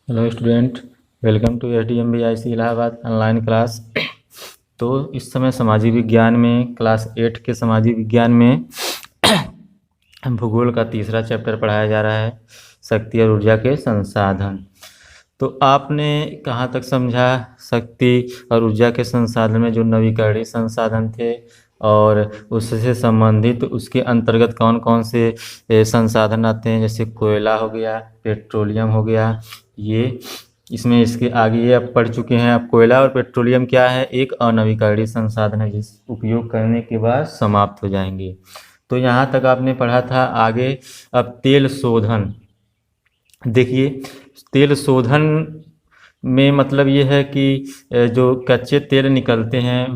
Hello student, welcome to SDMBIC Allahabad online class. तो इस समय सामाजिक विज्ञान में क्लास 8 के सामाजिक विज्ञान में भूगोल का तीसरा चैप्टर पढ़ाया जा रहा है, शक्ति और ऊर्जा के संसाधन। तो आपने कहाँ तक समझा? शक्ति और ऊर्जा के संसाधन में जो नवीकरणीय संसाधन थे और उससे संबंधित उसके अंतर्गत कौन कौन से संसाधन आते हैं, जैसे कोयला हो गया, पेट्रोलियम हो गया। ये इसमें इसके आगे ये आप पढ़ चुके हैं। आप कोयला और पेट्रोलियम क्या है? एक अनवीकरणीय संसाधन है जिस उपयोग करने के बाद समाप्त हो जाएंगे। तो यहाँ तक आपने पढ़ा था। आगे अब तेल शोधन देखिए। तेल शोधन में मतलब ये है कि जो कच्चे तेल निकलते हैं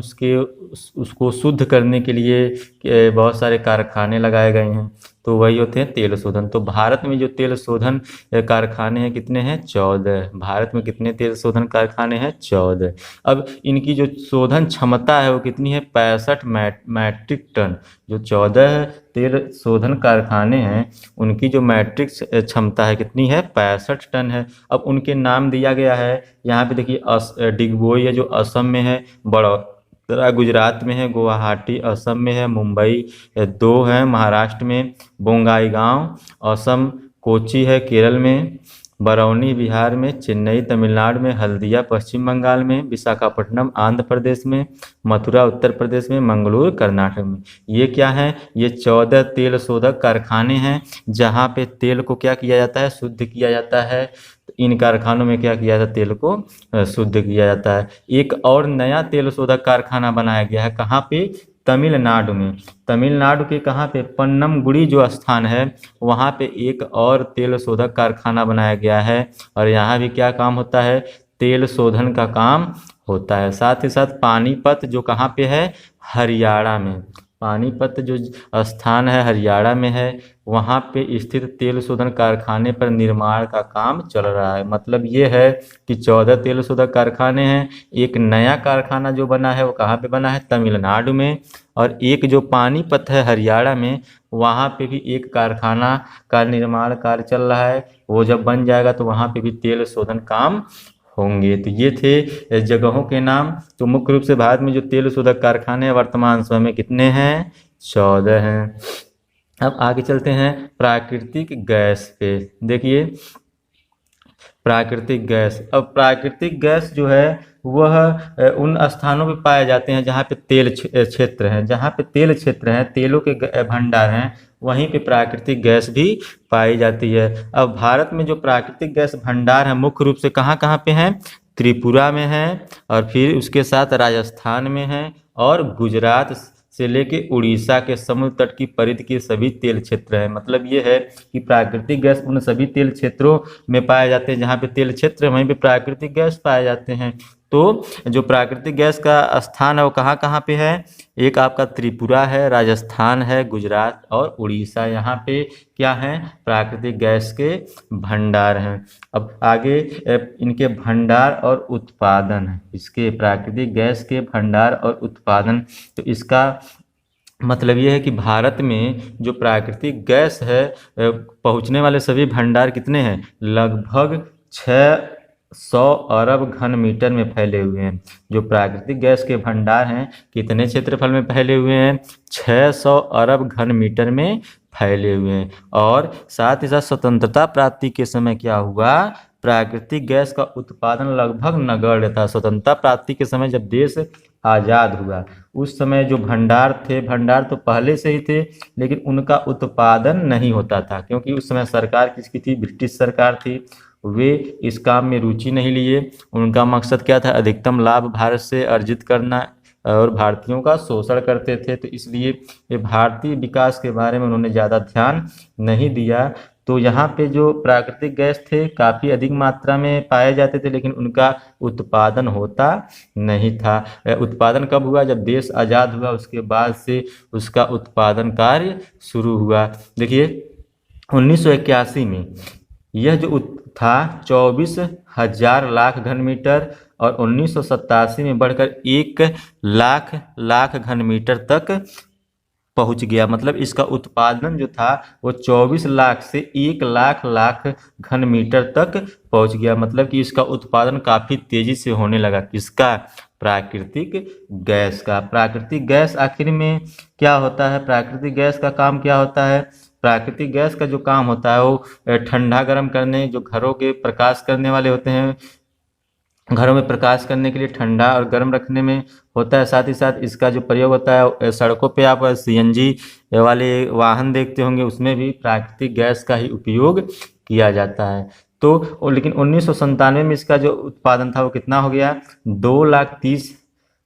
उसको शुद्ध करने के लिए बहुत सारे कारखाने लगाए गए हैं, तो वही होते हैं तेल शोधन। तो भारत में जो तेल शोधन कारखाने हैं कितने हैं? 14। भारत में कितने तेल शोधन कारखाने हैं? 14। अब इनकी जो शोधन क्षमता है वो कितनी है? 65 मैट्रिक टन। जो 14 तेल शोधन कारखाने हैं उनकी जो मैट्रिक क्षमता है कितनी है? 65 टन है। अब उनके नाम दिया गया है यहाँ पे देखिए। डिगबोई है जो असम में है, बड़ौदा गुजरात में है, गुवाहाटी असम में है, मुंबई 2 है महाराष्ट्र में, बोंगाईगांव असम, कोची है केरल में, बरौनी बिहार में, चेन्नई तमिलनाडु में, हल्दिया पश्चिम बंगाल में, विशाखापट्टनम आंध्र प्रदेश में, मथुरा उत्तर प्रदेश में, मंगलूर कर्नाटक में। ये क्या है? ये 14 तेल शोधक कारखाने हैं जहाँ पे तेल को क्या किया जाता है? शुद्ध किया जाता है। तो इन कारखानों में क्या किया जाता है? तेल को शुद्ध किया जाता है। एक और नया तेल शोधक कारखाना बनाया गया है, कहाँ पे? तमिलनाडु में। तमिलनाडु के कहाँ पे? पन्नमगुड़ी जो स्थान है वहाँ पे एक और तेल शोधक कारखाना बनाया गया है, और यहाँ भी क्या काम होता है? तेल शोधन का काम होता है। साथ ही साथ पानीपत जो कहाँ पे है? हरियाणा में। पानीपत जो स्थान है हरियाणा में है, वहाँ पे स्थित तेल शोधन कारखाने पर निर्माण का काम चल रहा है। मतलब ये है कि 14 तेल शोधक कारखाने हैं। एक नया कारखाना जो बना है वो कहाँ पे बना है? तमिलनाडु में। और एक जो पानीपत है हरियाणा में, वहाँ पे भी एक कारखाना का निर्माण कार्य चल रहा है। वो जब बन जाएगा तो वहाँ पे भी तेल शोधन काम होंगे। तो ये थे जगहों के नाम। तो मुख्य रूप से भारत में जो तेल शोधक कारखाने हैं वर्तमान समय में कितने हैं? 14 हैं। अब आगे चलते हैं प्राकृतिक गैस पे। देखिए प्राकृतिक गैस। अब प्राकृतिक गैस जो है वह उन स्थानों पे पाए जाते हैं जहाँ पे तेल क्षेत्र हैं। जहाँ पे तेल क्षेत्र हैं, तेलों के भंडार हैं, वहीं पे प्राकृतिक गैस भी पाई जाती है। अब भारत में जो प्राकृतिक गैस भंडार है मुख्य रूप से कहाँ कहाँ पे हैं? त्रिपुरा में है, और फिर उसके साथ राजस्थान में है, और गुजरात से लेके उड़ीसा के समुद्र तट की परिधि के सभी तेल क्षेत्र हैं। मतलब ये है कि प्राकृतिक गैस उन सभी तेल क्षेत्रों में पाए जाते हैं जहाँ पे तेल क्षेत्र है, वहीं पे प्राकृतिक गैस पाए जाते हैं। तो जो प्राकृतिक गैस का स्थान है वो कहाँ कहाँ पे है? एक आपका त्रिपुरा है, राजस्थान है, गुजरात और उड़ीसा। यहाँ पे क्या है? प्राकृतिक गैस के भंडार हैं। अब आगे इनके भंडार और उत्पादन है। इसके प्राकृतिक गैस के भंडार और उत्पादन, तो इसका मतलब ये है कि भारत में जो प्राकृतिक गैस है पहुंचने वाले सभी भंडार कितने हैं? लगभग 600 अरब घन मीटर में फैले हुए हैं। जो प्राकृतिक गैस के भंडार हैं कितने क्षेत्रफल में फैले हुए हैं? 600 अरब घन मीटर में फैले हुए हैं। और साथ ही साथ स्वतंत्रता प्राप्ति के समय क्या हुआ? प्राकृतिक गैस का उत्पादन लगभग नगण्य था। स्वतंत्रता प्राप्ति के समय जब देश आज़ाद हुआ उस समय जो भंडार थे, भंडार तो पहले से ही थे लेकिन उनका उत्पादन नहीं होता था, क्योंकि उस समय सरकार किसकी थी? ब्रिटिश सरकार थी। वे इस काम में रुचि नहीं लिए। उनका मकसद क्या था? अधिकतम लाभ भारत से अर्जित करना, और भारतीयों का शोषण करते थे। तो इसलिए ये भारतीय विकास के बारे में उन्होंने ज़्यादा ध्यान नहीं दिया। तो यहाँ पे जो प्राकृतिक गैस थे काफ़ी अधिक मात्रा में पाए जाते थे, लेकिन उनका उत्पादन होता नहीं था। उत्पादन कब हुआ? जब देश आज़ाद हुआ उसके बाद से उसका उत्पादन कार्य शुरू हुआ। देखिए 1981 में यह जो था 24,000 लाख घन मीटर, और 1987 में बढ़कर 1 लाख घन मीटर तक पहुंच गया, मतलब इसका उत्पादन जो था वो 24 लाख से 1 लाख घन मीटर तक पहुंच गया। मतलब कि इसका उत्पादन काफी तेजी से होने लगा। किसका? प्राकृतिक गैस का। प्राकृतिक गैस आखिर में क्या होता है? प्राकृतिक गैस का काम क्या होता है? प्राकृतिक गैस का जो काम होता है वो ठंडा गर्म करने, जो घरों के प्रकाश करने वाले होते हैं, घरों में प्रकाश करने के लिए ठंडा और गर्म रखने में होता है। साथ ही साथ इसका जो प्रयोग होता है सड़कों पे आप सीएनजी वाले वाहन देखते होंगे, उसमें भी प्राकृतिक गैस का ही उपयोग किया जाता है। तो लेकिन 1997 में इसका जो उत्पादन था वो कितना हो गया?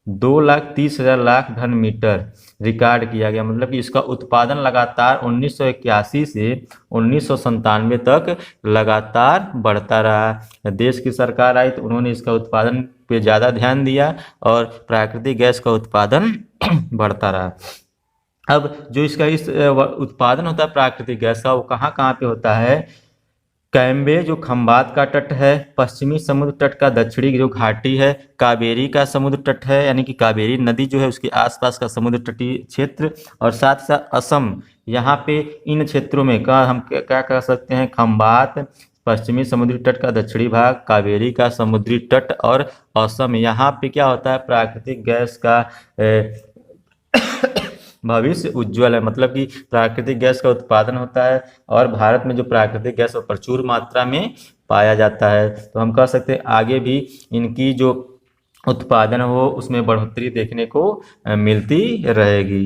2,30,000 लाख घन मीटर रिकॉर्ड किया गया। मतलब कि इसका उत्पादन लगातार 1981 से 1997 तक लगातार बढ़ता रहा। देश की सरकार आई तो उन्होंने इसका उत्पादन पे ज़्यादा ध्यान दिया और प्राकृतिक गैस का उत्पादन बढ़ता रहा। अब जो इसका उत्पादन होता है प्राकृतिक गैस का, वो कहाँ कहाँ पे होता है? कैम्बे जो खंबात का तट है, पश्चिमी समुद्र तट का दक्षिणी जो घाटी है, कावेरी का समुद्र तट है, यानी कि कावेरी नदी जो है उसके आसपास का समुद्र तटीय क्षेत्र, और साथ ही साथ असम। यहाँ पे इन क्षेत्रों में का हम क्या कह सकते हैं? खंबात, पश्चिमी समुद्री तट का दक्षिणी भाग, कावेरी का समुद्री तट और असम। यहाँ पे क्या होता है? प्राकृतिक गैस का भविष्य उज्जवल है। मतलब कि प्राकृतिक गैस का उत्पादन होता है और भारत में जो प्राकृतिक गैस वो प्रचुर मात्रा में पाया जाता है। तो हम कह सकते हैं आगे भी इनकी जो उत्पादन हो उसमें बढ़ोतरी देखने को मिलती रहेगी।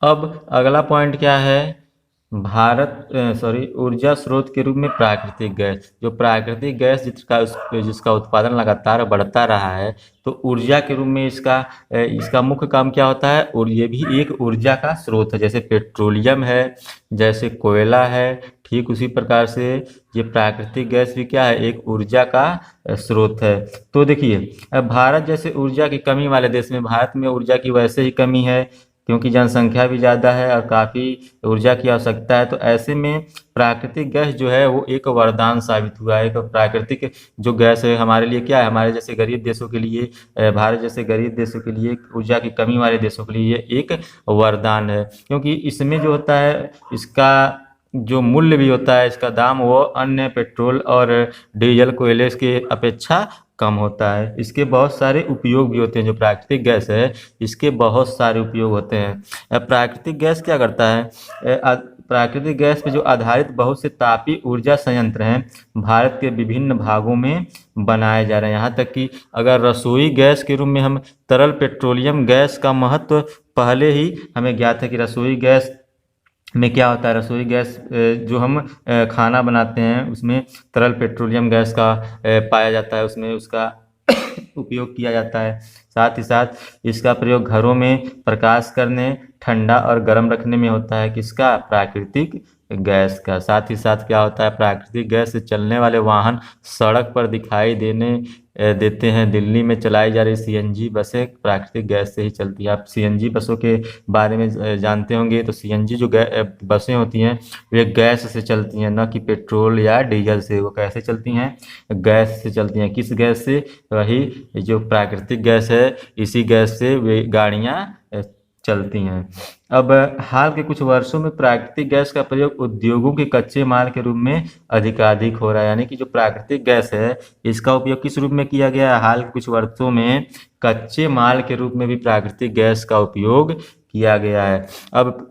अब अगला पॉइंट क्या है? ऊर्जा स्रोत के रूप में प्राकृतिक गैस। जो प्राकृतिक गैस जिसका उत्पादन लगातार बढ़ता रहा है, तो ऊर्जा के रूप में इसका मुख्य काम क्या होता है? और ये भी एक ऊर्जा का स्रोत है। जैसे पेट्रोलियम है, जैसे कोयला है, ठीक उसी प्रकार से ये प्राकृतिक गैस भी क्या है? एक ऊर्जा का स्रोत है। तो देखिए, अब भारत जैसे ऊर्जा की कमी वाले देश में, भारत में ऊर्जा की वैसे ही कमी है क्योंकि जनसंख्या भी ज़्यादा है और काफ़ी ऊर्जा की आवश्यकता है। तो ऐसे में प्राकृतिक गैस जो है वो एक वरदान साबित हुआ है। एक प्राकृतिक जो गैस है हमारे लिए क्या है? हमारे जैसे गरीब देशों के लिए, भारत जैसे गरीब देशों के लिए, ऊर्जा की कमी वाले देशों के लिए ये एक वरदान है, क्योंकि इसमें जो होता है इसका जो मूल्य भी होता है, इसका दाम वो अन्य पेट्रोल और डीजल कोयले के अपेक्षा कम होता है। इसके बहुत सारे उपयोग भी होते हैं। जो प्राकृतिक गैस है इसके बहुत सारे उपयोग होते हैं। प्राकृतिक गैस क्या करता है? प्राकृतिक गैस पे जो आधारित बहुत से तापीय ऊर्जा संयंत्र हैं भारत के विभिन्न भागों में बनाए जा रहे हैं। यहाँ तक कि अगर रसोई गैस के रूप में हम तरल पेट्रोलियम गैस का महत्व पहले ही हमें ज्ञात है कि रसोई गैस में क्या होता है? रसोई गैस जो हम खाना बनाते हैं उसमें तरल पेट्रोलियम गैस का पाया जाता है, उसमें उसका उपयोग किया जाता है। साथ ही साथ इसका प्रयोग घरों में प्रकाश करने, ठंडा और गर्म रखने में होता है। किसका? प्राकृतिक गैस का। साथ ही साथ क्या होता है? प्राकृतिक गैस से चलने वाले वाहन सड़क पर दिखाई देते हैं। दिल्ली में चलाई जा रही सीएनजी बसें प्राकृतिक गैस से ही चलती है। आप सीएनजी बसों के बारे में जानते होंगे। तो सीएनजी जो बसें होती हैं वे गैस से चलती हैं, न कि पेट्रोल या डीजल से। वो कैसे चलती हैं? गैस से चलती हैं। किस गैस से? वही जो प्राकृतिक गैस है, इसी गैस से वे गाड़ियाँ चलती हैं। अब हाल के कुछ वर्षों में प्राकृतिक गैस का प्रयोग उद्योगों के कच्चे माल के रूप में अधिकाधिक हो रहा है। यानी कि जो प्राकृतिक गैस है इसका उपयोग किस रूप में किया गया है? हाल के कुछ वर्षों में कच्चे माल के रूप में भी प्राकृतिक गैस का उपयोग किया गया है। अब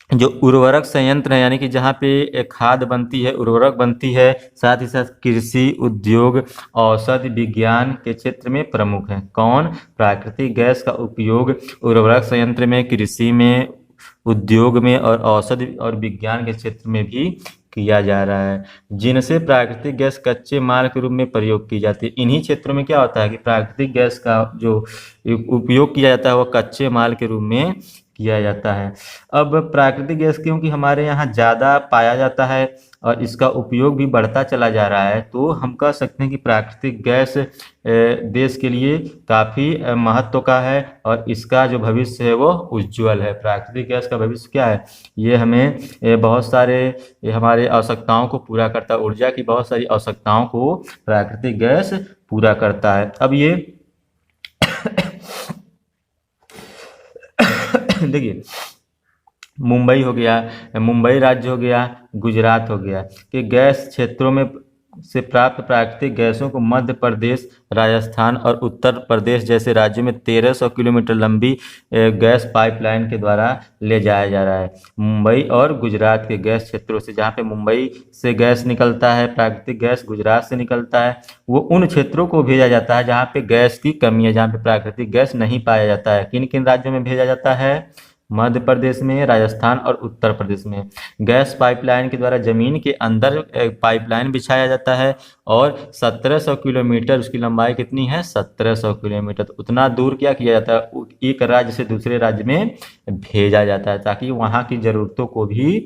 जो उर्वरक संयंत्र है, यानी कि जहाँ पे खाद बनती है, उर्वरक बनती है, साथ ही साथ कृषि, उद्योग, औषधि विज्ञान के क्षेत्र में प्रमुख है। कौन? प्राकृतिक गैस का उपयोग उर्वरक संयंत्र में, कृषि में, उद्योग में और औषधि और विज्ञान के क्षेत्र में भी किया जा रहा है, जिनसे प्राकृतिक गैस कच्चे माल के रूप में प्रयोग की जाती है। इन्हीं क्षेत्रों में क्या होता है कि प्राकृतिक गैस का जो उपयोग किया जाता है वो कच्चे माल के रूप में किया जाता है। अब प्राकृतिक गैस क्योंकि हमारे यहाँ ज़्यादा पाया जाता है और इसका उपयोग भी बढ़ता चला जा रहा है, तो हम कह सकते हैं कि प्राकृतिक गैस देश के लिए काफ़ी महत्व का है और इसका जो भविष्य है वो उज्जवल है। प्राकृतिक गैस का भविष्य क्या है? ये हमें बहुत सारे हमारे आवश्यकताओं को पूरा करता है। ऊर्जा की बहुत सारी आवश्यकताओं को प्राकृतिक गैस पूरा करता है। अब ये देखिए, मुंबई हो गया, मुंबई राज्य हो गया, गुजरात हो गया कि गैस क्षेत्रों में से प्राप्त प्राकृतिक गैसों को मध्य प्रदेश, राजस्थान और उत्तर प्रदेश जैसे राज्यों में 1300 किलोमीटर लंबी गैस पाइपलाइन के द्वारा ले जाया जा रहा है। मुंबई और गुजरात के गैस क्षेत्रों से, जहाँ पे मुंबई से गैस निकलता है, प्राकृतिक गैस गुजरात से निकलता है, वो उन क्षेत्रों को भेजा जाता है जहाँ पे गैस की कमी है, जहाँ पे प्राकृतिक गैस नहीं पाया जाता है। किन किन राज्यों में भेजा जाता है? मध्य प्रदेश में, राजस्थान और उत्तर प्रदेश में। गैस पाइपलाइन के द्वारा जमीन के अंदर पाइपलाइन बिछाया जाता है और 1700 किलोमीटर, उसकी लंबाई कितनी है? 1700 किलोमीटर। तो उतना दूर क्या किया जाता है? एक राज्य से दूसरे राज्य में भेजा जाता है ताकि वहाँ की ज़रूरतों को भी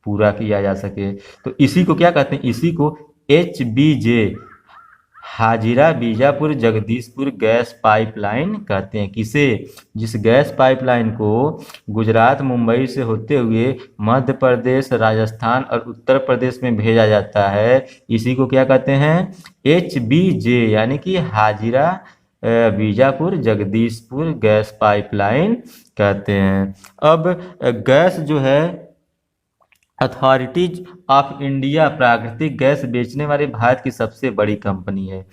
पूरा किया जा सके। तो इसी को क्या कहते हैं? इसी को HBJ, हाजिरा बीजापुर जगदीशपुर गैस पाइपलाइन कहते हैं। किसे? जिस गैस पाइपलाइन को गुजरात मुंबई से होते हुए मध्य प्रदेश, राजस्थान और उत्तर प्रदेश में भेजा जाता है, इसी को क्या कहते हैं? HBJ, यानी कि हाजिरा बीजापुर जगदीशपुर गैस पाइपलाइन कहते हैं। अब गैस जो है, अथॉरिटीज ऑफ इंडिया प्राकृतिक गैस बेचने वाली भारत की सबसे बड़ी कंपनी है।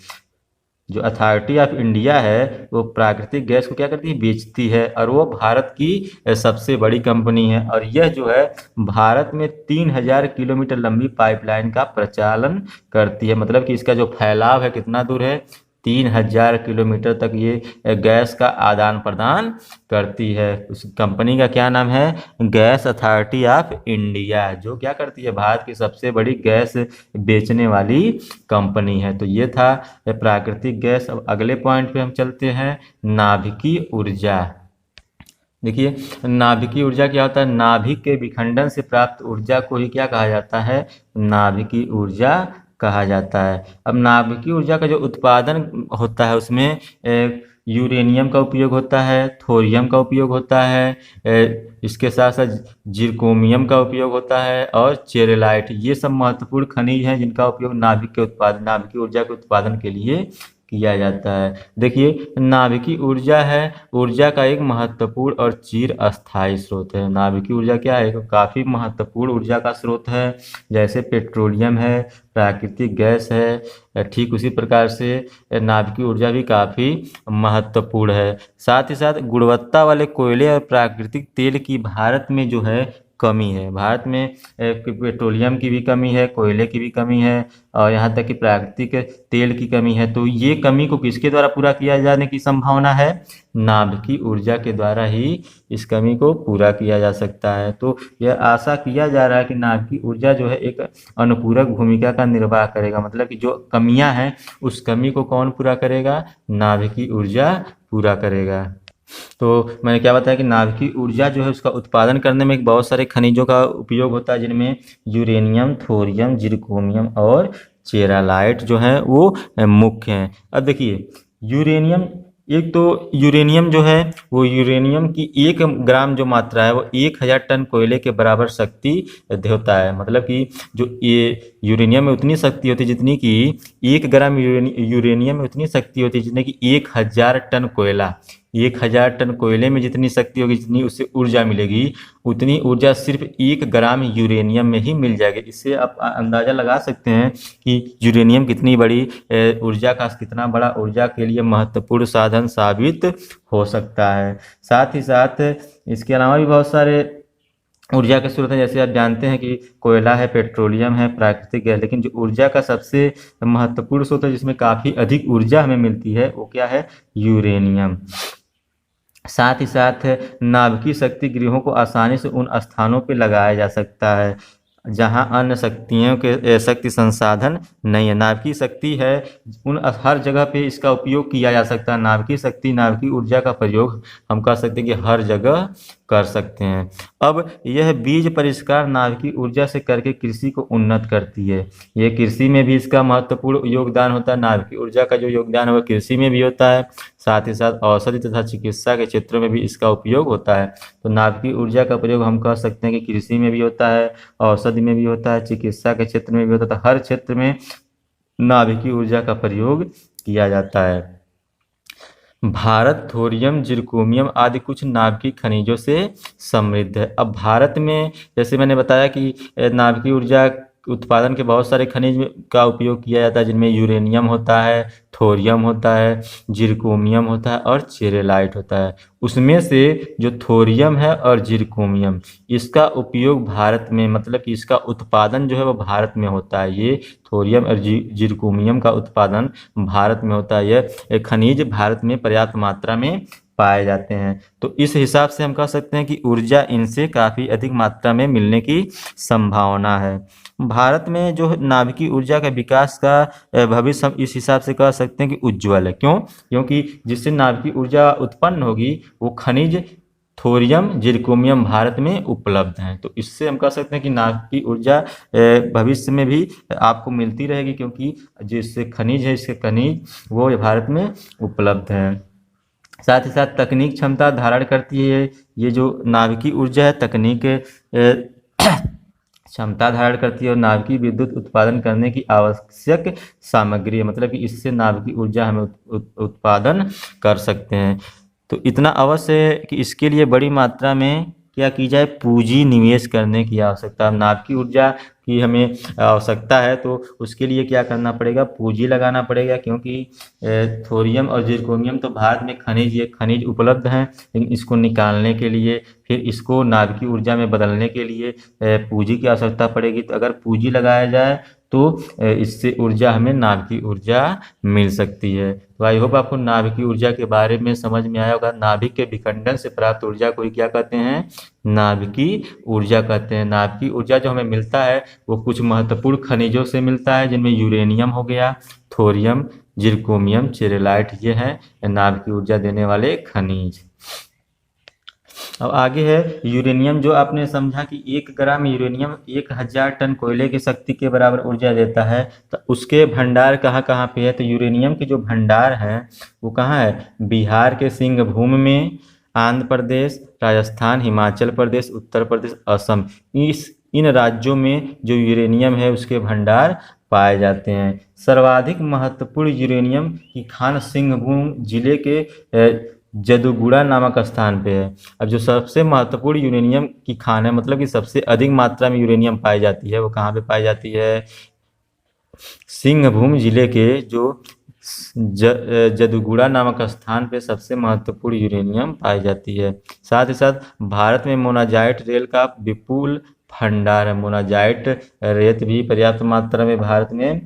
जो अथॉरिटी ऑफ इंडिया है वो प्राकृतिक गैस को क्या करती है? बेचती है, और वो भारत की सबसे बड़ी कंपनी है। और यह जो है भारत में 3000 किलोमीटर लंबी पाइपलाइन का प्रचालन करती है। मतलब कि इसका जो फैलाव है कितना दूर है? 3000 किलोमीटर तक ये गैस का आदान प्रदान करती है। उस कंपनी का क्या नाम है? गैस अथॉरिटी ऑफ इंडिया, जो क्या करती है? भारत की सबसे बड़ी गैस बेचने वाली कंपनी है। तो ये था प्राकृतिक गैस। अब अगले पॉइंट पे हम चलते हैं, नाभिकीय ऊर्जा। देखिए, नाभिकीय ऊर्जा क्या होता है? नाभिक के विखंडन से प्राप्त ऊर्जा को ही क्या कहा जाता है? नाभिकीय ऊर्जा कहा जाता है। अब नाभिकीय ऊर्जा का जो उत्पादन होता है उसमें यूरेनियम का उपयोग होता है, थोरियम का उपयोग होता है, इसके साथ साथ जिरकोमियम का उपयोग होता है और चेरेलाइट। ये सब महत्वपूर्ण खनिज हैं जिनका उपयोग नाभिकीय ऊर्जा के उत्पादन के लिए किया जाता है। देखिए, नाभिकीय ऊर्जा है, ऊर्जा का एक महत्वपूर्ण और चिर अस्थायी स्रोत है। नाभिकीय ऊर्जा क्या है? काफ़ी महत्वपूर्ण ऊर्जा का स्रोत है। जैसे पेट्रोलियम है, प्राकृतिक गैस है, ठीक उसी प्रकार से नाभिकीय ऊर्जा भी काफ़ी महत्वपूर्ण है। साथ ही साथ गुणवत्ता वाले कोयले और प्राकृतिक तेल की भारत में जो है कमी है। भारत में पेट्रोलियम की भी कमी है, कोयले की भी कमी है, और यहाँ तक कि प्राकृतिक तेल की कमी है। तो ये कमी को किसके द्वारा पूरा किया जाने की संभावना है? नाभिकीय ऊर्जा के द्वारा ही इस कमी को पूरा किया जा सकता है। तो यह आशा किया जा रहा है कि नाभिकीय ऊर्जा जो है एक अनुपूरक भूमिका का निर्वाह करेगा। मतलब कि जो कमियां हैं उस कमी को कौन पूरा करेगा? नाभिकीय ऊर्जा पूरा करेगा। तो मैंने क्या बताया कि नाभिकीय ऊर्जा जो है उसका उत्पादन करने में बहुत सारे खनिजों का उपयोग होता है, जिनमें यूरेनियम, थोरियम, जिरकोनियम और चेरालाइट जो है वो मुख्य हैं। अब देखिए, यूरेनियम, एक तो यूरेनियम जो है वो यूरेनियम की 1 ग्राम जो मात्रा है वो 1000 टन कोयले के बराबर शक्ति होता है। मतलब कि जो ये यूरेनियम में उतनी शक्ति होती है जितनी कि 1 ग्राम यूरेनियम में उतनी शक्ति होती है जितनी कि 1000 टन कोयला। 1000 टन कोयले में जितनी शक्ति होगी, जितनी उससे ऊर्जा मिलेगी, उतनी ऊर्जा सिर्फ 1 ग्राम यूरेनियम में ही मिल जाएगी। इससे आप अंदाज़ा लगा सकते हैं कि यूरेनियम कितनी बड़ी ऊर्जा का, कितना बड़ा ऊर्जा के लिए महत्वपूर्ण साधन साबित हो सकता है। साथ ही साथ इसके अलावा भी बहुत सारे ऊर्जा के स्रोत हैं। जैसे आप जानते हैं कि कोयला है, पेट्रोलियम है, प्राकृतिक गैस, लेकिन जो ऊर्जा का सबसे महत्वपूर्ण स्रोत है जिसमें काफ़ी अधिक ऊर्जा हमें मिलती है वो क्या है? यूरेनियम। साथ ही साथ नाभिकीय शक्ति गृहों को आसानी से उन स्थानों पर लगाया जा सकता है जहां अन्य शक्तियों के शक्ति संसाधन नहीं है। नाभिकीय शक्ति है, उन हर जगह पे इसका उपयोग किया जा सकता है। नाभिकीय शक्ति, नाभिकीय ऊर्जा का प्रयोग हम कह सकते हैं कि हर जगह कर सकते हैं। अब यह बीज परिष्कार नाभिकीय ऊर्जा से करके कृषि को उन्नत करती है। ये कृषि में भी इसका महत्वपूर्ण योगदान होता है। नाभिकीय ऊर्जा का जो योगदान है वो कृषि में भी होता है। साथ ही साथ औषधि तथा चिकित्सा के क्षेत्रों में भी इसका उपयोग होता है। तो नाभिकीय ऊर्जा का प्रयोग हम कह सकते हैं कि कृषि में भी होता है, औषधि में भी होता है, चिकित्सा के क्षेत्र में भी होता है। हर क्षेत्र में नाभिकीय ऊर्जा का प्रयोग किया जाता है। भारत थोरियम, जिरकोनियम आदि कुछ नाभिकीय खनिजों से समृद्ध है। अब भारत में जैसे मैंने बताया कि नाभिकीय ऊर्जा उत्पादन के बहुत सारे खनिज का उपयोग किया जाता है, जिनमें यूरेनियम होता है, थोरियम होता है, जिरकोनियम होता है और चेरेलाइट होता है। उसमें से जो थोरियम है और जिरकोनियम, इसका उपयोग भारत में, मतलब कि इसका उत्पादन जो है वो भारत में होता है। ये थोरियम और जिरकोनियम का उत्पादन भारत में होता है। यह खनिज भारत में पर्याप्त मात्रा में पाए जाते हैं। तो इस हिसाब से हम कह सकते हैं कि ऊर्जा इनसे काफ़ी अधिक मात्रा में मिलने की संभावना है। भारत में जो नाभिकीय ऊर्जा का विकास का भविष्य हम इस हिसाब से कह सकते हैं कि उज्ज्वल है। क्यों? क्योंकि जिससे नाभिकीय ऊर्जा उत्पन्न होगी वो खनिज थोरियम, जिरकोनियम भारत में उपलब्ध हैं। तो इससे हम कह सकते हैं कि नाभिकीय ऊर्जा भविष्य में भी आपको मिलती रहेगी, क्योंकि जिससे खनिज है, इसके खनिज वो भारत में उपलब्ध हैं। साथ ही साथ तकनीक क्षमता धारण करती है। ये जो नाभिकीय ऊर्जा है तकनीक क्षमता धारण करती है और नाभिकीय विद्युत उत्पादन करने की आवश्यक सामग्री है, मतलब कि इससे नाभिकीय ऊर्जा हम उत्पादन कर सकते हैं। तो इतना अवश्य है कि इसके लिए बड़ी मात्रा में क्या की जाए, पूंजी निवेश करने की आवश्यकता। नाभिकीय ऊर्जा की हमें आवश्यकता है तो उसके लिए क्या करना पड़ेगा, पूंजी लगाना पड़ेगा, क्योंकि थोरियम और जिरकोनियम तो भारत में ये खनिज उपलब्ध हैं, लेकिन इसको निकालने के लिए, फिर इसको नाभिकीय ऊर्जा में बदलने के लिए पूंजी की आवश्यकता पड़ेगी। तो अगर पूंजी लगाया जाए तो इससे ऊर्जा हमें नाभिकीय ऊर्जा मिल सकती है। तो आई होप आपको नाभिकीय ऊर्जा के बारे में समझ में आया होगा। नाभिक के विखंडन से प्राप्त ऊर्जा को ही क्या कहते हैं, नाभिकीय ऊर्जा कहते हैं। नाभिकीय ऊर्जा जो हमें मिलता है वो कुछ महत्वपूर्ण खनिजों से मिलता है, जिनमें यूरेनियम हो गया, थोरियम, जिरकोनियम, चेरेलाइट, ये हैं नाभिकीय ऊर्जा देने वाले खनिज। अब आगे है यूरेनियम। जो आपने समझा कि 1 ग्राम यूरेनियम 1000 टन कोयले की शक्ति के बराबर ऊर्जा देता है, तो उसके भंडार कहाँ कहाँ पे है? तो यूरेनियम के जो भंडार हैं वो कहाँ है? बिहार के सिंहभूम में, आंध्र प्रदेश, राजस्थान, हिमाचल प्रदेश, उत्तर प्रदेश, असम, इन राज्यों में जो यूरेनियम है उसके भंडार पाए जाते हैं। सर्वाधिक महत्वपूर्ण यूरेनियम की खान सिंहभूम जिले के जदुगुड़ा नामक स्थान पे है। अब जो सबसे महत्वपूर्ण यूरेनियम की खान है, मतलब कि सबसे अधिक मात्रा में यूरेनियम पाई जाती है, वो कहाँ पे पाई जाती है? सिंहभूम जिले के जो जदुगुड़ा नामक स्थान पे सबसे महत्वपूर्ण यूरेनियम पाई जाती है। साथ ही साथ भारत में मोनाजाइट रेत का विपुल भंडार है। मोनाजाइट रेत भी पर्याप्त मात्रा में भारत में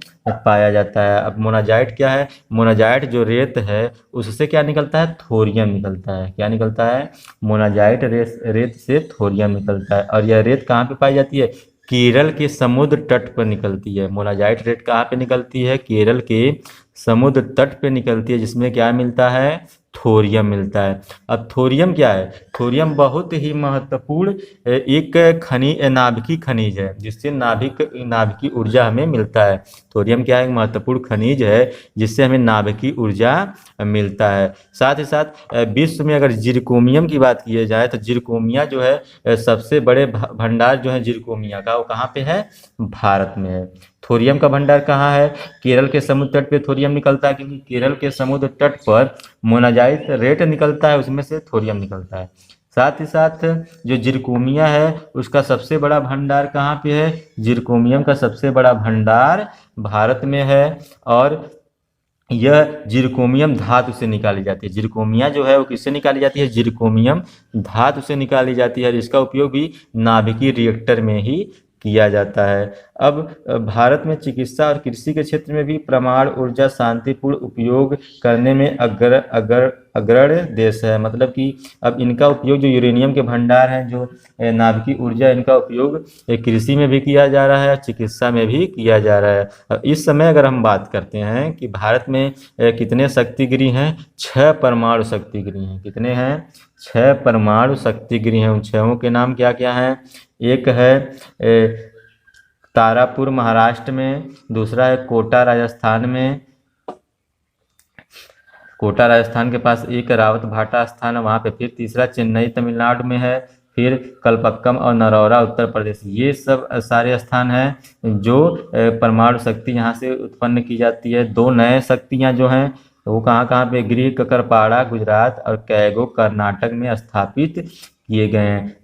पाया जाता है। अब मोनाजाइट क्या है? मोनाजाइट जो रेत है उससे क्या निकलता है? थोरियम निकलता है। क्या निकलता है? मोनाजाइट रेत से थोरियम निकलता है। और यह रेत कहाँ पे पाई जाती है? केरल के समुद्र तट पर निकलती है। मोनाजाइट रेत कहाँ पे निकलती है? केरल के समुद्र तट पे निकलती है, जिसमें क्या मिलता है? थोरियम मिलता है। अब थोरियम क्या है? थोरियम बहुत ही महत्वपूर्ण एक नाभिकीय खनिज है, जिससे नाभिकीय ऊर्जा हमें मिलता है। थोरियम क्या है? महत्वपूर्ण खनिज है जिससे हमें नाभिकीय ऊर्जा मिलता है। साथ ही साथ विश्व में अगर जिरकोनियम की बात की जाए तो जिरकोनिया जो है सबसे बड़े भंडार जो है जिरकोनिया का, वो कहाँ पे है? भारत में है। थोरियम का भंडार कहाँ है? केरल के समुद्र तट पे थोरियम निकलता है, क्योंकि केरल के समुद्र तट पर मोनाजाइट रेत निकलता है, उसमें से थोरियम निकलता है। साथ ही साथ जो जिरकोनिया है उसका सबसे बड़ा भंडार कहाँ पे है? जिरकोनियम का सबसे बड़ा भंडार भारत में है। और यह जिरकोनियम धातु से निकाली जाती है। जिरकोनिया जो है वो किससे निकाली जाती है? जिरकोनियम धातु से निकाली जाती है। इसका उपयोग भी नाभिकीय रिएक्टर में ही किया जाता है। अब भारत में चिकित्सा और कृषि के क्षेत्र में भी परमाणु ऊर्जा शांतिपूर्ण उपयोग करने में अग्रणी देश है। मतलब कि अब इनका उपयोग, जो यूरेनियम के भंडार हैं, जो नाभिकीय ऊर्जा, इनका उपयोग कृषि में भी किया जा रहा है, चिकित्सा में भी किया जा रहा है। इस समय अगर हम बात करते हैं कि भारत में कितने शक्तिगृह हैं? 6 परमाणु शक्तिगृह हैं। कितने हैं? 6 परमाणु शक्तिगृह हैं। उन 6 के नाम क्या क्या हैं? एक है तारापुर महाराष्ट्र में, दूसरा है कोटा राजस्थान में, कोटा राजस्थान के पास एक रावत भाटा स्थान है वहाँ पे, फिर तीसरा चेन्नई तमिलनाडु में है, फिर कलपक्कम और नरौरा उत्तर प्रदेश। ये सब सारे स्थान हैं जो परमाणु शक्ति यहाँ से उत्पन्न की जाती है। 2 नए शक्तियाँ जो हैं तो वो कहाँ कहाँ पे, गृह ककरपाड़ा गुजरात और कैगो कर्नाटक में स्थापित किए गए हैं।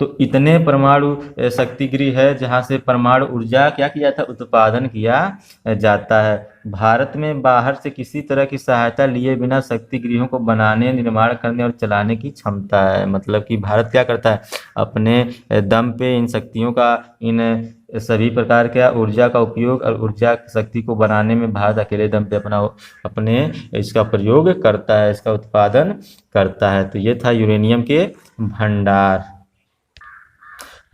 तो इतने परमाणु शक्ति गृह है जहाँ से परमाणु ऊर्जा क्या किया था, उत्पादन किया जाता है। भारत में बाहर से किसी तरह की सहायता लिए बिना शक्ति गृहों को बनाने, निर्माण करने और चलाने की क्षमता है। मतलब कि भारत क्या करता है, अपने दम पे इन शक्तियों का, इन सभी प्रकार के ऊर्जा का उपयोग और ऊर्जा शक्ति को बनाने में भारत अकेले दम पे अपने इसका प्रयोग करता है, इसका उत्पादन करता है। तो ये था यूरेनियम के भंडार।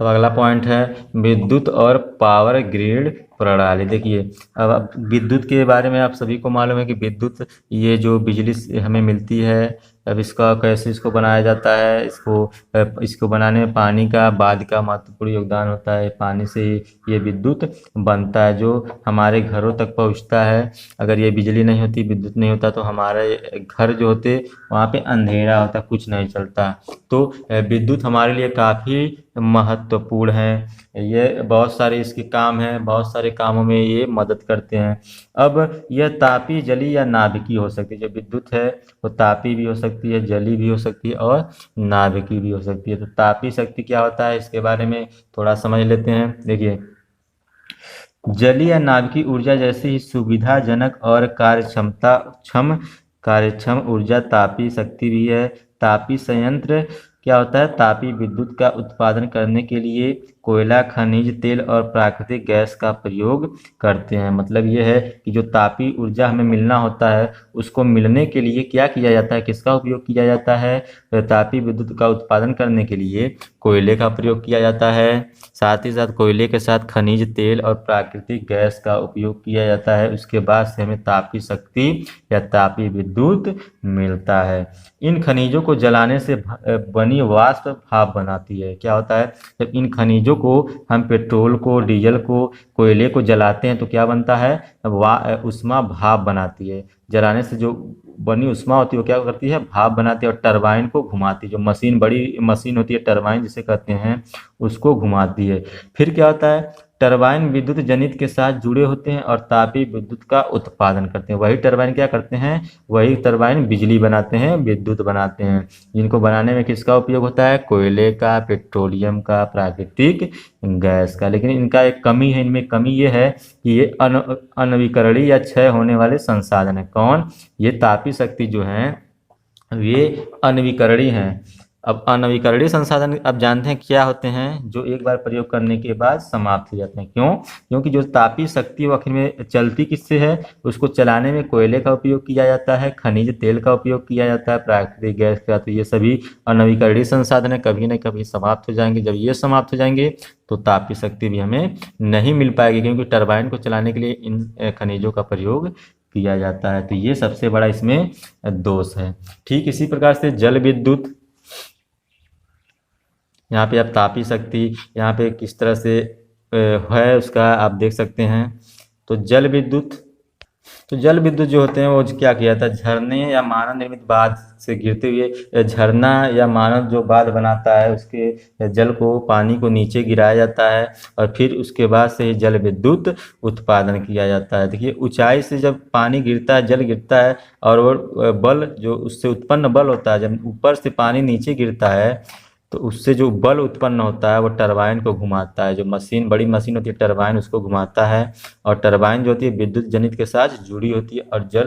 अब अगला पॉइंट है विद्युत और पावर ग्रिड प्रणाली। देखिए, अब विद्युत के बारे में आप सभी को मालूम है कि विद्युत, ये जो बिजली हमें मिलती है, अब इसका कैसे इसको बनाया जाता है, इसको बनाने में पानी का बाद का महत्वपूर्ण योगदान होता है। पानी से ये विद्युत बनता है जो हमारे घरों तक पहुंचता है। अगर ये बिजली नहीं होती, विद्युत नहीं होता, तो हमारे घर जो होते वहाँ पे अंधेरा होता, कुछ नहीं चलता। तो विद्युत हमारे लिए काफ़ी महत्वपूर्ण है। ये बहुत सारे इसके काम हैं, बहुत सारे कामों में ये मदद करते हैं। अब यह तापी, जली या नाभिकी हो सकती है। जो विद्युत है वो तापी भी हो सकती है, जली भी हो सकती है और नाभिकी भी हो सकती है। तो तापी शक्ति क्या होता है, इसके बारे में थोड़ा समझ लेते हैं। देखिए, जलीय या नाभिकीय ऊर्जा जैसी ही सुविधाजनक और कार्यक्षम ऊर्जा तापी शक्ति भी है। तापी संयंत्र क्या होता है, तापी विद्युत का उत्पादन करने के लिए कोयला, खनिज तेल और प्राकृतिक गैस का प्रयोग करते हैं। मतलब ये है कि जो तापी ऊर्जा हमें मिलना होता है, उसको मिलने के लिए क्या किया जाता है, किसका उपयोग किया जाता है, तापी विद्युत का उत्पादन करने के लिए कोयले का प्रयोग किया जाता है। साथ ही साथ कोयले के साथ खनिज तेल और प्राकृतिक गैस का उपयोग किया जाता है। उसके बाद से हमें तापी शक्ति या तापी विद्युत मिलता है। इन खनिजों को जलाने से बनी वाष्प भाप बनाती है। क्या होता है, जब इन खनिजों को हम पेट्रोल को, डीजल को, कोयले को जलाते हैं तो क्या बनता है, उष्मा भाप बनाती है। जलाने से जो बनी उष्मा होती है वो क्या करती है, भाप बनाती है और टरबाइन को घुमाती है। जो मशीन, बड़ी मशीन होती है टरबाइन जिसे कहते हैं, उसको घुमाती है। फिर क्या होता है, टरबाइन विद्युत जनित के साथ जुड़े होते हैं और तापी विद्युत का उत्पादन करते हैं। वही टरबाइन क्या करते हैं, वही टरबाइन बिजली बनाते हैं, विद्युत बनाते हैं। जिनको बनाने में किसका उपयोग होता है, कोयले का, पेट्रोलियम का, प्राकृतिक गैस का। लेकिन इनका एक कमी है, इनमें कमी ये है कि ये अनवीकरणीय या क्षय होने वाले संसाधन है। कौन, ये तापी शक्ति जो है ये अनवीकरणीय हैं। अब अनवीकरणीय संसाधन अब जानते हैं क्या होते हैं, जो एक बार प्रयोग करने के बाद समाप्त हो जाते हैं। क्यों, क्योंकि जो तापी शक्ति वो आखिर में चलती किससे है, उसको चलाने में कोयले का उपयोग किया जाता है, खनिज तेल का उपयोग किया जाता है, प्राकृतिक गैस का। तो ये सभी अनवीकरणीय संसाधन है, कभी न कभी समाप्त हो जाएंगे। जब ये समाप्त हो जाएंगे तो तापी शक्ति भी हमें नहीं मिल पाएगी, क्योंकि टरबाइन को चलाने के लिए इन खनिजों का प्रयोग किया जाता है। तो ये सबसे बड़ा इसमें दोष है। ठीक इसी प्रकार से जल विद्युत, यहाँ पे आप तापी शक्ति यहाँ पे किस तरह से है उसका आप देख सकते हैं। तो जल विद्युत जो होते हैं वो क्या किया था, झरने या मानव निर्मित बांध से गिरते हुए, झरना या मानव जो बांध बनाता है उसके जल को, पानी को नीचे गिराया जाता है और फिर उसके बाद से जल विद्युत उत्पादन किया जाता है। देखिए, ऊंचाई से जब पानी गिरता है, जल गिरता है और वो बल जो उससे उत्पन्न बल होता है, जब ऊपर से पानी नीचे गिरता है तो उससे जो बल उत्पन्न होता है वो टरबाइन को घुमाता है। जो मशीन, बड़ी मशीन होती है टरबाइन, उसको घुमाता है और टरबाइन जो होती है विद्युत जनित के साथ जुड़ी होती है और जल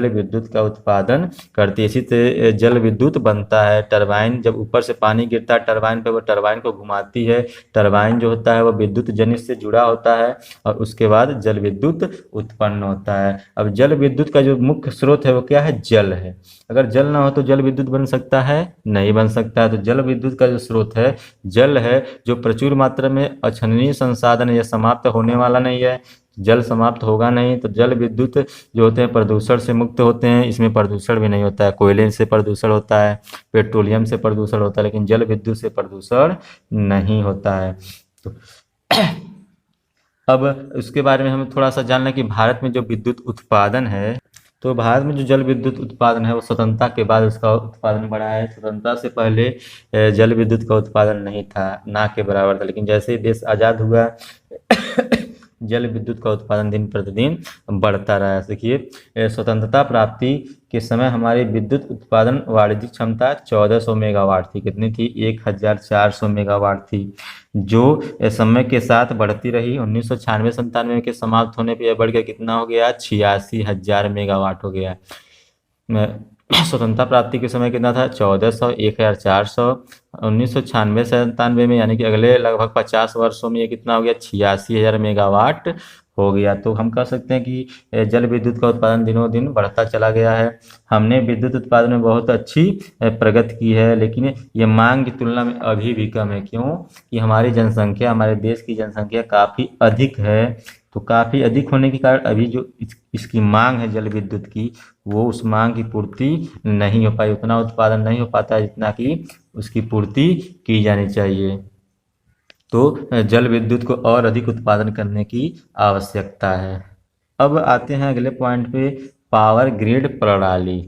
विद्युत का उत्पादन करती है। इसी से जल विद्युत बनता है। टरबाइन जब ऊपर से पानी गिरता है टरबाइन पे, वो टरबाइन को घुमाती है। टरबाइन जो होता है वो विद्युत जनित से जुड़ा होता है और उसके बाद जल विद्युत उत्पन्न होता है। अब जल विद्युत का जो मुख्य स्रोत है वो क्या है, जल है। अगर जल ना हो तो जल विद्युत बन सकता है, नहीं बन सकता है। तो जल विद्युत का जो स्रोत है जल है, जो प्रचुर मात्रा में अक्षरणीय संसाधन, यह समाप्त होने वाला नहीं है। जल समाप्त होगा नहीं। तो जल विद्युत जो होते हैं प्रदूषण से मुक्त होते हैं, इसमें प्रदूषण भी नहीं होता है। कोयले से प्रदूषण होता है, पेट्रोलियम से प्रदूषण होता है, लेकिन जल विद्युत से प्रदूषण नहीं होता है। तो अब उसके बारे में हमें थोड़ा सा जानना कि भारत में जो विद्युत उत्पादन है, तो भारत में जो जल विद्युत उत्पादन है वो स्वतंत्रता के बाद उसका उत्पादन बढ़ा है। स्वतंत्रता से पहले जल विद्युत का उत्पादन नहीं था, ना के बराबर था। लेकिन जैसे ही देश आज़ाद हुआ जल विद्युत का उत्पादन दिन प्रतिदिन बढ़ता रहा है। देखिए स्वतंत्रता प्राप्ति के समय हमारी विद्युत उत्पादन वाणिज्यिक क्षमता 1400 मेगावाट थी। कितनी थी? 1400 मेगावाट थी, जो समय के साथ बढ़ती रही। 1996-97 के समाप्त होने पर यह बढ़ गया, कितना हो गया? 86,000 मेगावाट हो गया। स्वतंत्रता प्राप्ति के समय कितना था? 1400, 1400। 1996-97 में यानी कि अगले लगभग 50 वर्षों में ये कितना हो गया? 86,000 मेगावाट हो गया। तो हम कह सकते हैं कि जल विद्युत का उत्पादन दिनों दिन बढ़ता चला गया है। हमने विद्युत उत्पादन में बहुत अच्छी प्रगति की है, लेकिन ये मांग की तुलना में अभी भी कम है। क्यों? कि हमारी जनसंख्या, हमारे देश की जनसंख्या काफ़ी अधिक है। तो काफ़ी अधिक होने के कारण अभी जो इसकी मांग है जल विद्युत की, वो उस मांग की पूर्ति नहीं हो पाई, उतना उत्पादन नहीं हो पाता है जितना कि उसकी पूर्ति की जानी चाहिए। तो जल विद्युत को और अधिक उत्पादन करने की आवश्यकता है। अब आते हैं अगले पॉइंट पे, पावर ग्रिड प्रणाली।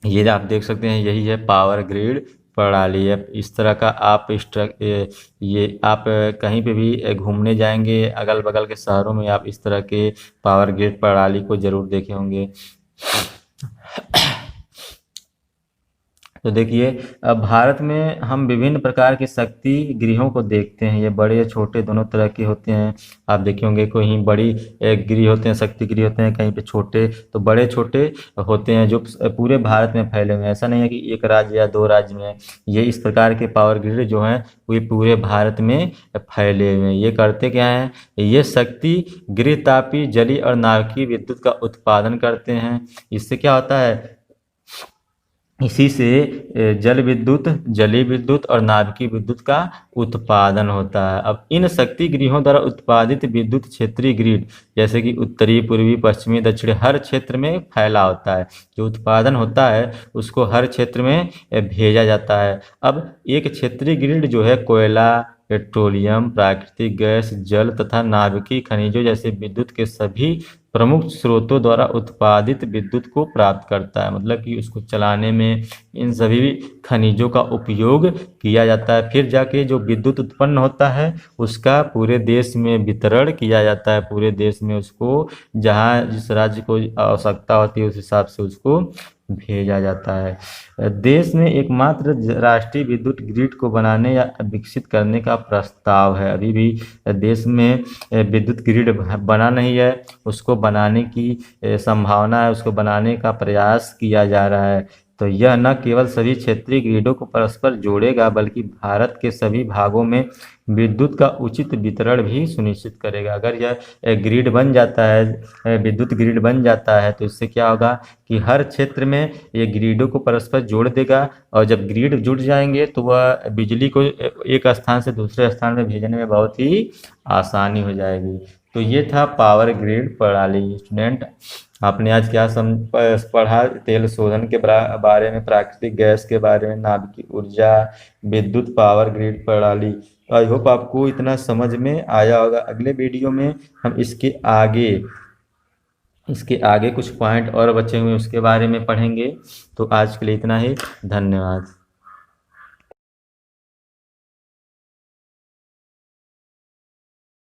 ये आप देख सकते हैं, यही है पावर ग्रिड प्रणाली है। इस तरह का आप ये आप कहीं पे भी घूमने जाएंगे अगल बगल के शहरों में, आप इस तरह के पावर ग्रिड प्रणाली को जरूर देखे होंगे। तो देखिए अब भारत में हम विभिन्न प्रकार के शक्ति गृहों को देखते हैं। ये बड़े छोटे दोनों तरह के होते हैं। आप देखे होंगे कहीं बड़ी गृह होते हैं, शक्ति गृह होते हैं, कहीं पे छोटे। तो बड़े छोटे होते हैं जो पूरे भारत में फैले हुए हैं। ऐसा नहीं है कि एक राज्य या दो राज्य में। ये इस प्रकार के पावर ग्रिड जो हैं वो पूरे भारत में फैले हुए हैं। ये करते क्या हैं? ये शक्ति गृह तापीय, जलीय और नाभिकीय विद्युत का उत्पादन करते हैं। इससे क्या होता है? इसी से जल विद्युत, जलीय विद्युत और नाभिकीय विद्युत का उत्पादन होता है। अब इन शक्ति गृहों द्वारा उत्पादित विद्युत क्षेत्रीय ग्रिड, जैसे कि उत्तरी, पूर्वी, पश्चिमी, दक्षिणी, हर क्षेत्र में फैला होता है। जो उत्पादन होता है उसको हर क्षेत्र में भेजा जाता है। अब एक क्षेत्रीय ग्रिड जो है कोयला, पेट्रोलियम, प्राकृतिक गैस, जल तथा नाभिकीय खनिजों जैसे विद्युत के सभी प्रमुख स्रोतों द्वारा उत्पादित विद्युत को प्राप्त करता है। मतलब कि उसको चलाने में इन सभी खनिजों का उपयोग किया जाता है। फिर जाके जो विद्युत उत्पन्न होता है उसका पूरे देश में वितरण किया जाता है। पूरे देश में उसको जहाँ जिस राज्य को आवश्यकता होती है उस हिसाब से उसको भेजा जाता है। देश में एकमात्र राष्ट्रीय विद्युत ग्रिड को बनाने या विकसित करने का प्रस्ताव है। अभी भी देश में विद्युत ग्रिड बना नहीं है, उसको बनाने की संभावना है, उसको बनाने का प्रयास किया जा रहा है। तो यह न केवल सभी क्षेत्रीय ग्रिडों को परस्पर जोड़ेगा बल्कि भारत के सभी भागों में विद्युत का उचित वितरण भी सुनिश्चित करेगा। अगर यह ग्रिड बन जाता है, विद्युत ग्रिड बन जाता है, तो इससे क्या होगा कि हर क्षेत्र में ये ग्रिडों को परस्पर जोड़ देगा। और जब ग्रिड जुड़ जाएंगे तो वह बिजली को एक स्थान से दूसरे स्थान में भेजने में बहुत ही आसानी हो जाएगी। तो ये था पावर ग्रिड प्रणाली। स्टूडेंट, आपने आज क्या पढ़ा? तेल शोधन के बारे में, प्राकृतिक गैस के बारे में, नाभिकीय ऊर्जा, विद्युत, पावर ग्रिड प्रणाली। आई होप आपको इतना समझ में आया होगा। अगले वीडियो में हम इसके आगे कुछ पॉइंट और बचे हुए उसके बारे में पढ़ेंगे। तो आज के लिए इतना ही। धन्यवाद।